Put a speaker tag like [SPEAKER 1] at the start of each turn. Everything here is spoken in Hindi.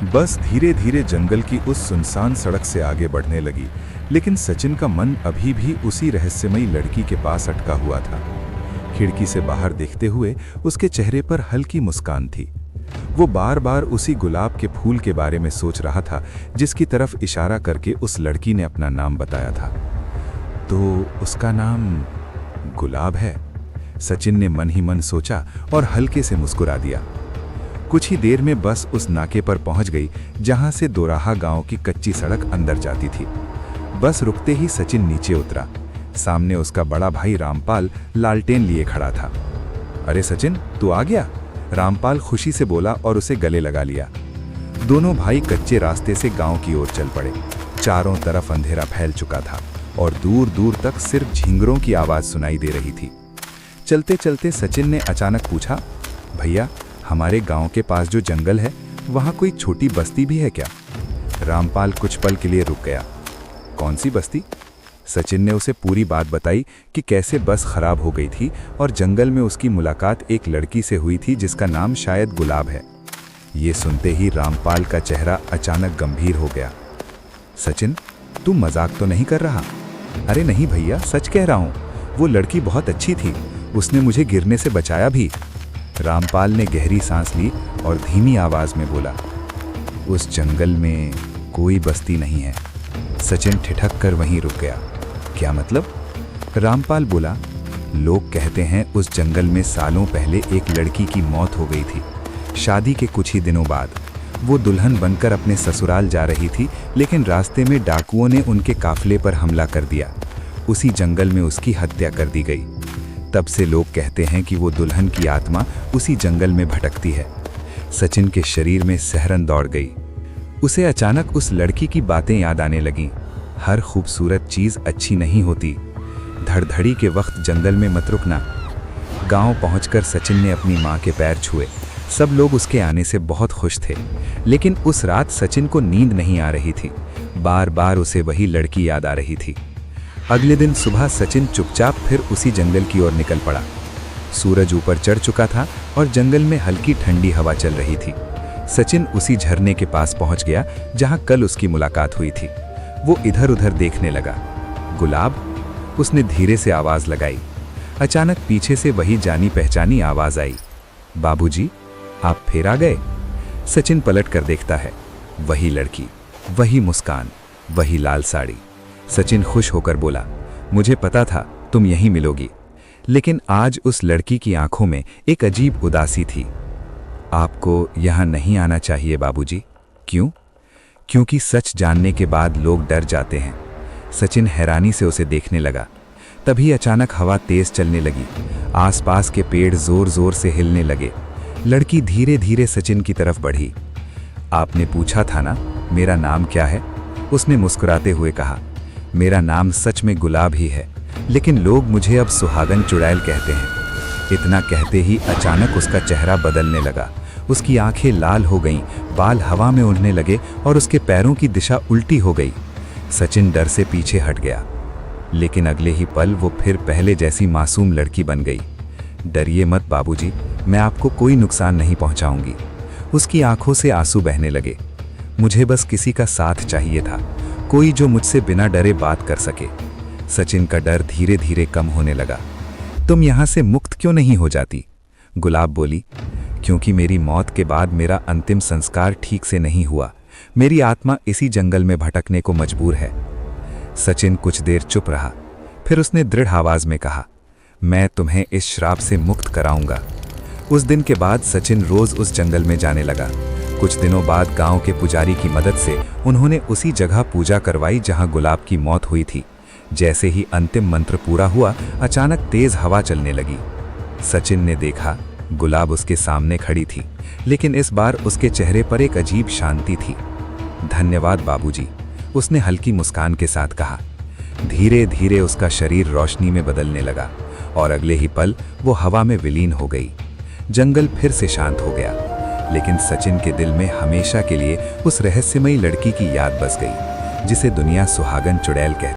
[SPEAKER 1] बस धीरे धीरे जंगल की उस सुनसान सड़क से आगे बढ़ने लगी, लेकिन सचिन का मन अभी भी उसी रहस्यमयी लड़की के पास अटका हुआ था। खिड़की से बाहर देखते हुए उसके चेहरे पर हल्की मुस्कान थी। वो बार बार उसी गुलाब के फूल के बारे में सोच रहा था जिसकी तरफ इशारा करके उस लड़की ने अपना नाम बताया था। तो उसका नाम गुलाब है, सचिन ने मन ही मन सोचा और हल्के से मुस्कुरा दिया। कुछ ही देर में बस उस नाके पर पहुंच गई जहां से दोराहा गांव की कच्ची सड़क अंदर जाती थी। बस रुकते ही सचिन नीचे उतरा। सामने उसका बड़ा भाई रामपाल लालटेन लिए खड़ा था। अरे सचिन, तू आ गया? रामपाल खुशी से बोला और उसे गले लगा लिया। दोनों भाई कच्चे रास्ते से गांव की ओर चल पड़े। चारों तरफ अंधेरा फैल चुका था और दूर दूर तक सिर्फ झिंगरों की आवाज सुनाई दे रही थी। चलते चलते सचिन ने अचानक पूछा, भैया, हमारे गांव के पास जो जंगल है वहां कोई छोटी बस्ती भी है क्या? रामपाल कुछ पल के लिए रुक गया। कौन सी बस्ती? सचिन ने उसे पूरी बात बताई कि कैसे बस खराब हो गई थी और जंगल में उसकी मुलाकात एक लड़की से हुई थी जिसका नाम शायद गुलाब है। ये सुनते ही रामपाल का चेहरा अचानक गंभीर हो गया। सचिन, तू मजाक तो नहीं कर रहा? अरे नहीं भैया, सच कह रहा हूँ। वो लड़की बहुत अच्छी थी, उसने मुझे गिरने से बचाया भी। रामपाल ने गहरी सांस ली और धीमी आवाज में बोला, उस जंगल में कोई बस्ती नहीं है। सचिन ठिठक कर वहीं रुक गया। क्या मतलब? रामपाल बोला, लोग कहते हैं उस जंगल में सालों पहले एक लड़की की मौत हो गई थी। शादी के कुछ ही दिनों बाद वो दुल्हन बनकर अपने ससुराल जा रही थी, लेकिन रास्ते में डाकुओं ने उनके काफिले पर हमला कर दिया। उसी जंगल में उसकी हत्या कर दी गई। तब से लोग कहते हैं कि वो दुल्हन की आत्मा उसी जंगल में भटकती है। सचिन के शरीर में सिहरन दौड़ गई। उसे अचानक उस लड़की की बातें याद आने लगीं। हर खूबसूरत चीज अच्छी नहीं होती। धड़धड़ी के वक्त जंगल में मत रुकना। गांव पहुंचकर सचिन ने अपनी मां के पैर छुए। सब लोग उसके आने से बहुत खुश थे, लेकिन उस रात सचिन को नींद नहीं आ रही थी। बार बार उसे वही लड़की याद आ रही थी। अगले दिन सुबह सचिन चुपचाप फिर उसी जंगल की ओर निकल पड़ा। सूरज ऊपर चढ़ चुका था और जंगल में हल्की ठंडी हवा चल रही थी। सचिन उसी झरने के पास पहुंच गया जहां कल उसकी मुलाकात हुई थी। वो इधर उधर देखने लगा। गुलाब, उसने धीरे से आवाज लगाई। अचानक पीछे से वही जानी पहचानी आवाज आई, बाबूजी, आप फिर आ गए? सचिन पलट कर देखता है। वही लड़की, वही मुस्कान, वही लाल साड़ी। सचिन खुश होकर बोला, मुझे पता था तुम यहीं मिलोगी। लेकिन आज उस लड़की की आंखों में एक अजीब उदासी थी। आपको यहां नहीं आना चाहिए बाबूजी। क्यों? क्योंकि सच जानने के बाद लोग डर जाते हैं। सचिन हैरानी से उसे देखने लगा। तभी अचानक हवा तेज चलने लगी। आसपास के पेड़ जोर जोर से हिलने लगे। लड़की धीरे धीरे सचिन की तरफ बढ़ी। आपने पूछा था ना मेरा नाम क्या है? उसने मुस्कुराते हुए कहा, मेरा नाम सच में गुलाब ही है, लेकिन लोग मुझे अब सुहागन चुड़ैल कहते हैं। इतना कहते ही अचानक उसका चेहरा बदलने लगा। उसकी आंखें लाल हो गईं, बाल हवा में उड़ने लगे और उसके पैरों की दिशा उल्टी हो गई। सचिन डर से पीछे हट गया, लेकिन अगले ही पल वो फिर पहले जैसी मासूम लड़की बन गई। डरिए मत बाबूजी, मैं आपको कोई नुकसान नहीं पहुंचाऊंगी। उसकी आंखों से आंसू बहने लगे। मुझे बस किसी का साथ चाहिए था, कोई जो मुझसे बिना डरे बात कर सके। सचिन का डर धीरे धीरे कम होने लगा। तुम यहां से मुक्त क्यों नहीं हो जाती? गुलाब बोली, क्योंकि मेरी मौत के बाद मेरा अंतिम संस्कार ठीक से नहीं हुआ। मेरी आत्मा इसी जंगल में भटकने को मजबूर है। सचिन कुछ देर चुप रहा, फिर उसने दृढ़ आवाज में कहा, मैं तुम्हें इस श्राप से मुक्त कराऊंगा। उस दिन के बाद सचिन रोज उस जंगल में जाने लगा। कुछ दिनों बाद गांव के पुजारी की मदद से उन्होंने उसी जगह पूजा करवाई जहां गुलाब की मौत हुई थी। जैसे ही अंतिम मंत्र पूरा हुआ, अचानक तेज हवा चलने लगी। सचिन ने देखा, गुलाब उसके सामने खड़ी थी, लेकिन इस बार उसके चेहरे पर एक अजीब शांति थी। धन्यवाद बाबूजी, उसने हल्की मुस्कान के साथ कहा। धीरे धीरे उसका शरीर रोशनी में बदलने लगा और अगले ही पल वो हवा में विलीन हो गई। जंगल फिर से शांत हो गया, लेकिन सचिन के दिल में हमेशा के लिए उस रहस्यमयी लड़की की याद बस गई, जिसे दुनिया सुहागन चुड़ैल कहती।